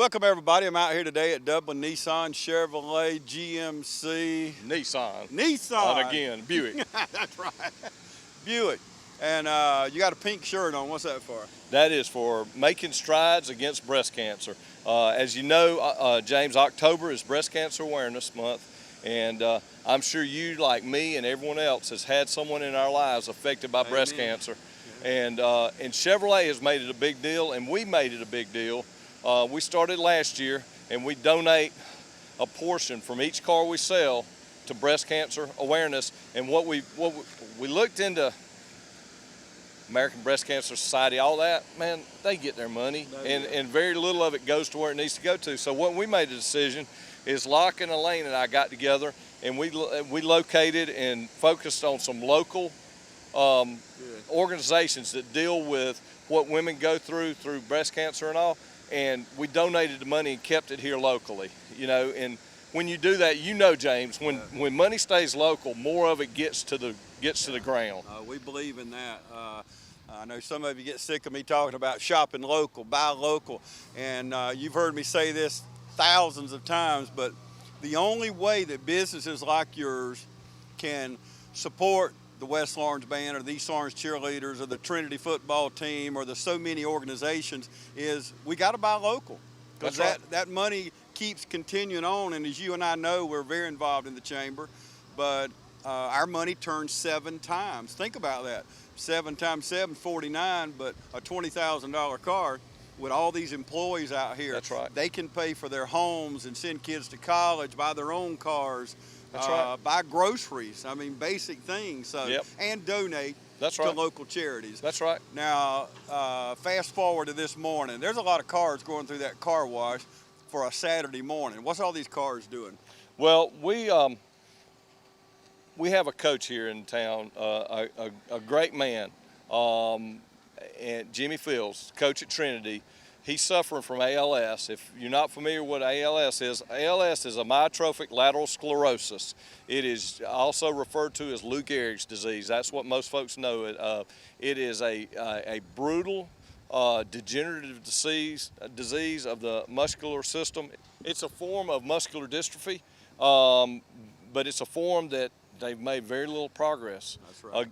Welcome everybody. I'm out here today at Dublin Nissan, Chevrolet, GMC. Nissan. And again, Buick. That's right. Buick. And you got a pink shirt on. What's that for? That is for making strides against breast cancer. As you know, James, October is Breast Cancer Awareness Month. And I'm sure you, like me and everyone else, has had someone in our lives affected by breast cancer. And Chevrolet has made it a big deal, and we made it a big deal. We started last year, and we donate a portion from each car we sell to breast cancer awareness. And what we looked into American Breast Cancer Society, all that, man, they get their money, and very little of it goes to where it needs to go to. So what we made a decision is Locke and Elaine and I got together, and we located and focused on some local organizations that deal with what women go through breast cancer and all, and we donated the money and kept it here locally. You know, and when you do that, you know, James, when money stays local, more of it gets to the ground. We believe in that. I know some of you get sick of me talking about shopping local, buy local, and you've heard me say this thousands of times, but the only way that businesses like yours can support the West Lawrence Band or the East Lawrence Cheerleaders or the Trinity football team or the so many organizations is we got to buy local. Because that money keeps continuing on, and as you and I know, we're very involved in the chamber, but our money turns 7 times. Think about that. 7 times 7, 49, but a $20,000 car with all these employees out here. That's right. They can pay for their homes and send kids to college, buy their own cars. That's right. Buy groceries, I mean basic things, so and donate to local charities. That's right. Now, fast forward to this morning. There's a lot of cars going through that car wash for a Saturday morning. What's all these cars doing? Well, we have a coach here in town, a great man, and Jimmy Fields, coach at Trinity. He's suffering from ALS. If you're not familiar with what ALS is amyotrophic lateral sclerosis. It is also referred to as Lou Gehrig's disease. That's what most folks know it. It is a brutal degenerative disease of the muscular system. It's a form of muscular dystrophy, but it's a form that they've made very little progress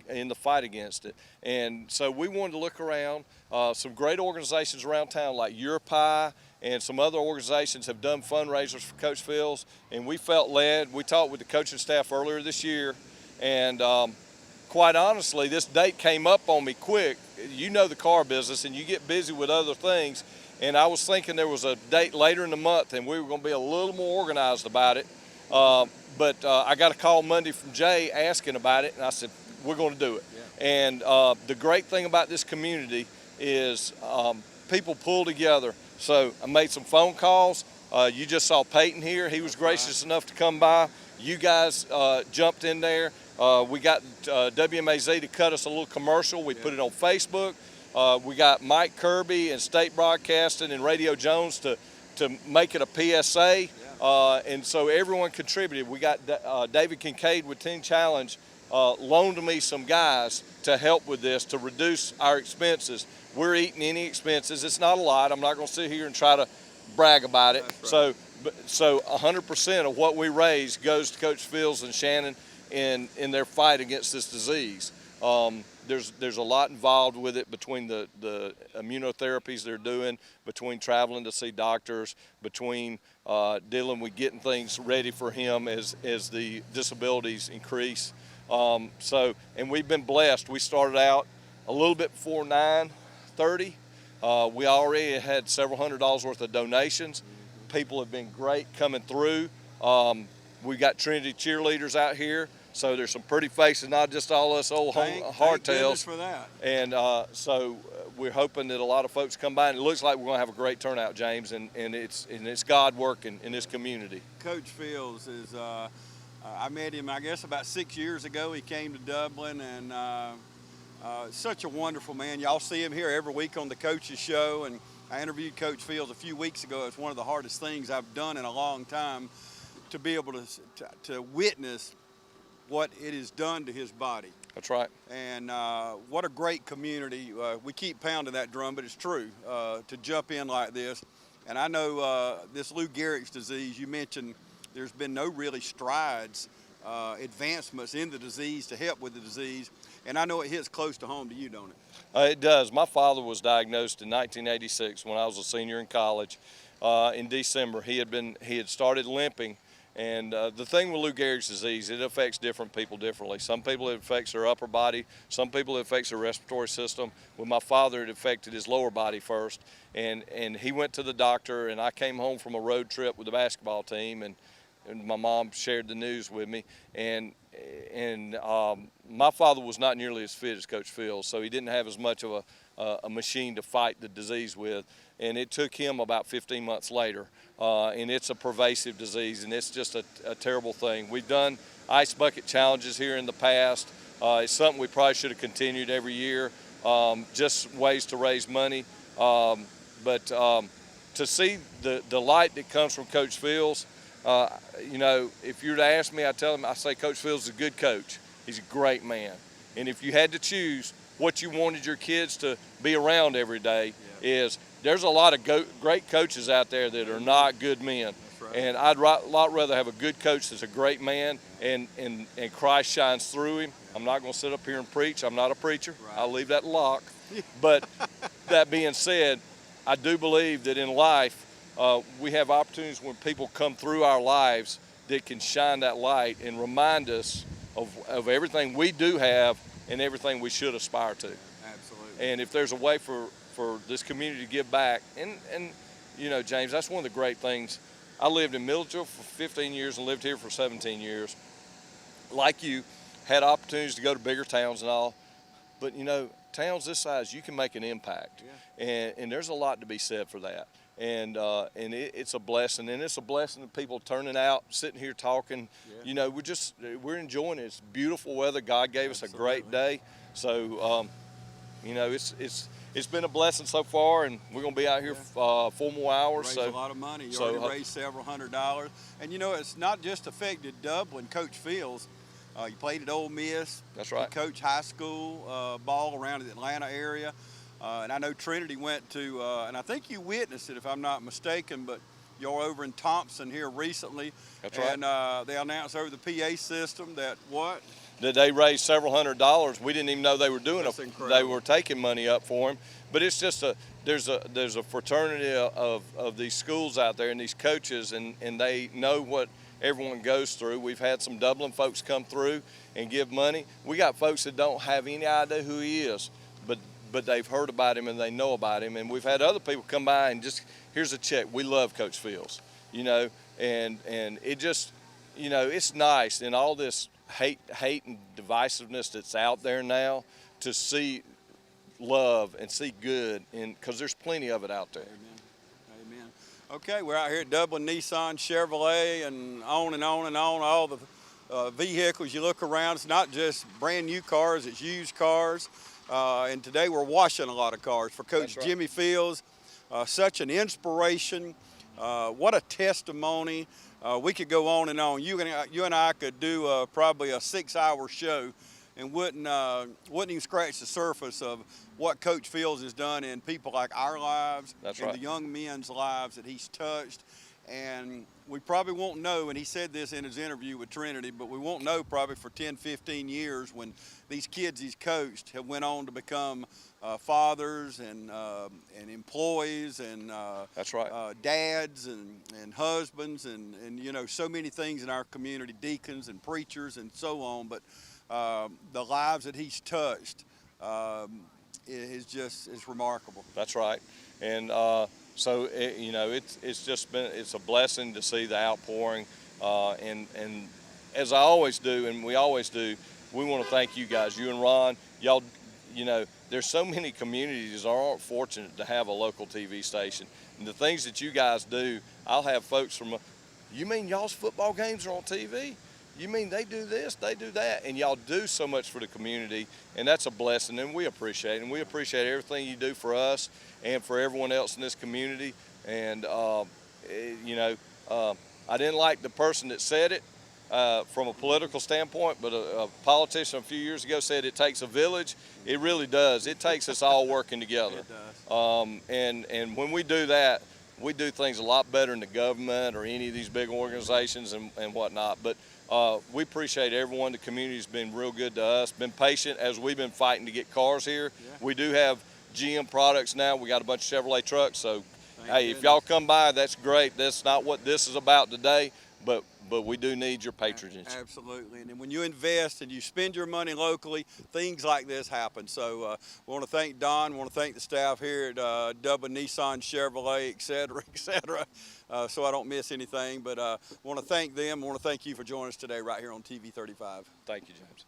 in the fight against it. And so we wanted to look around. Some great organizations around town like Europi and some other organizations have done fundraisers for Coach Fields, and we felt led. We talked with the coaching staff earlier this year, and quite honestly, this date came up on me quick. You know the car business, and you get busy with other things, and I was thinking there was a date later in the month, and we were going to be a little more organized about it. But I got a call Monday from Jay asking about it, and I said, we're going to do it. Yeah. And the great thing about this community is people pull together. So I made some phone calls. You just saw Peyton here. He was gracious enough to come by. You guys jumped in there. We got WMAZ to cut us a little commercial. We put it on Facebook. We got Mike Kirby and State Broadcasting and Radio Jones to make it a PSA. And so everyone contributed. We got David Kincaid with Teen Challenge loaned me some guys to help with this, to reduce our expenses. We're eating any expenses. It's not a lot. I'm not going to sit here and try to brag about it. So 100% of what we raise goes to Coach Fields and Shannon in their fight against this disease. There's a lot involved with it, between the immunotherapies they're doing, between traveling to see doctors, between dealing with getting things ready for him as the disabilities increase. And we've been blessed. We started out a little bit before 9:30. We already had several $100s worth of donations. People have been great coming through. We got Trinity cheerleaders out here. So there's some pretty faces, not just all us old hardtails. For that. And so we're hoping that a lot of folks come by, and it looks like we're going to have a great turnout, James, and it's God working in this community. Coach Fields is, I met him, I guess, about 6 years ago. He came to Dublin, and such a wonderful man. Y'all see him here every week on the Coach's Show, and I interviewed Coach Fields a few weeks ago. It's one of the hardest things I've done in a long time, to be able to witness what it has done to his body. That's right. And what a great community. We keep pounding that drum, but it's true, to jump in like this. And I know this Lou Gehrig's disease, you mentioned there's been no really strides, advancements in the disease to help with the disease. And I know it hits close to home to you, don't it? It does. My father was diagnosed in 1986 when I was a senior in college. In December, he had started limping. And the thing with Lou Gehrig's disease, it affects different people differently. Some people it affects their upper body. Some people it affects their respiratory system. With my father, it affected his lower body first. And he went to the doctor, and I came home from a road trip with the basketball team, and my mom shared the news with me. And my father was not nearly as fit as Coach Fields, so he didn't have as much of a machine to fight the disease with. And it took him about 15 months later. And it's a pervasive disease, and it's just a terrible thing. We've done ice bucket challenges here in the past. It's something we probably should have continued every year, just ways to raise money. But to see the light that comes from Coach Fields, you know, if you were to ask me, I say Coach Fields is a good coach. He's a great man. And if you had to choose what you wanted your kids to be around every day, is there's a lot of great coaches out there that are not good men. Right. And I'd a lot rather have a good coach that's a great man and Christ shines through him. I'm not going to sit up here and preach. I'm not a preacher. Right. I'll leave that locked. But that being said, I do believe that in life we have opportunities when people come through our lives that can shine that light and remind us of everything we do have and everything we should aspire to. Absolutely. And if there's a way for this community to give back, and you know, James, that's one of the great things. I lived in Milledgeville for 15 years and lived here for 17 years. Like you, had opportunities to go to bigger towns and all, but you know, towns this size, you can make an impact. Yeah. And there's a lot to be said for that. And it's a blessing, and it's a blessing of people turning out, sitting here talking. Yeah. You know, we're enjoying it. It's beautiful weather. God gave us a great day. So, you know, it's been a blessing so far, and we're going to be out here 4 more hours. Raised so a lot of money. You so, already raised several $100s. And, you know, it's not just affected Dublin. Coach Fields, you played at Ole Miss. That's right. You coached high school ball around the Atlanta area. And I know Trinity went to, and I think you witnessed it if I'm not mistaken, but you're over in Thompson here recently. That's right. And they announced over the PA system that what? That they raised several $100s. We didn't even know they were doing That's it. incredible. They were taking money up for him. But it's just there's a fraternity of these schools out there and these coaches, and they know what everyone goes through. We've had some Dublin folks come through and give money. We got folks that don't have any idea who he is, but they've heard about him and they know about him. And we've had other people come by and just, here's a check. We love Coach Fields, you know, and it just, you know, it's nice in all this hate and divisiveness that's out there now to see love and see good, and because there's plenty of it out there. Amen. Amen. Okay, we're out here at Dublin Nissan, Chevrolet, and on and on and on. All the vehicles you look around, it's not just brand new cars, it's used cars. And today we're washing a lot of cars for Coach Right. Jimmy Fields. Such an inspiration. What a testimony. We could go on and on. You and I could do probably a 6-hour show and wouldn't even scratch the surface of what Coach Fields has done in people like our lives. That's and right. the young men's lives that he's touched. And we probably won't know, and he said this in his interview with Trinity, but we won't know probably for 10, 15 years when these kids he's coached have went on to become fathers and employees and That's right. dads and husbands and you know, so many things in our community, deacons and preachers and so on. But the lives that he's touched is remarkable. That's right. And so you know, it's a blessing to see the outpouring, and as I always do, and we always do, we want to thank you guys, you and Ron. Y'all, you know, there's so many communities that aren't fortunate to have a local TV station, and the things that you guys do. I'll have folks from, you mean y'all's football games are on TV? You mean they do this, they do that, and y'all do so much for the community, and that's a blessing, and we appreciate it. And we appreciate everything you do for us and for everyone else in this community. And you know, I didn't like the person that said it from a political standpoint, but a politician a few years ago said it takes a village. It really does. It takes us all working together. It does. And when we do that, we do things a lot better than the government or any of these big organizations and whatnot. But we appreciate everyone. The community's been real good to us, been patient as we've been fighting to get cars here. Yeah. We do have GM products now. We got a bunch of Chevrolet trucks. So, Thank hey, goodness. if y'all come by, that's great. That's not what this is about today, but we do need your patronage. Absolutely. And then when you invest and you spend your money locally, things like this happen. So we want to thank Don, want to thank the staff here at Dublin Nissan, Chevrolet, et cetera, so I don't miss anything. But want to thank them. Want to thank you for joining us today right here on TV 35. Thank you, James.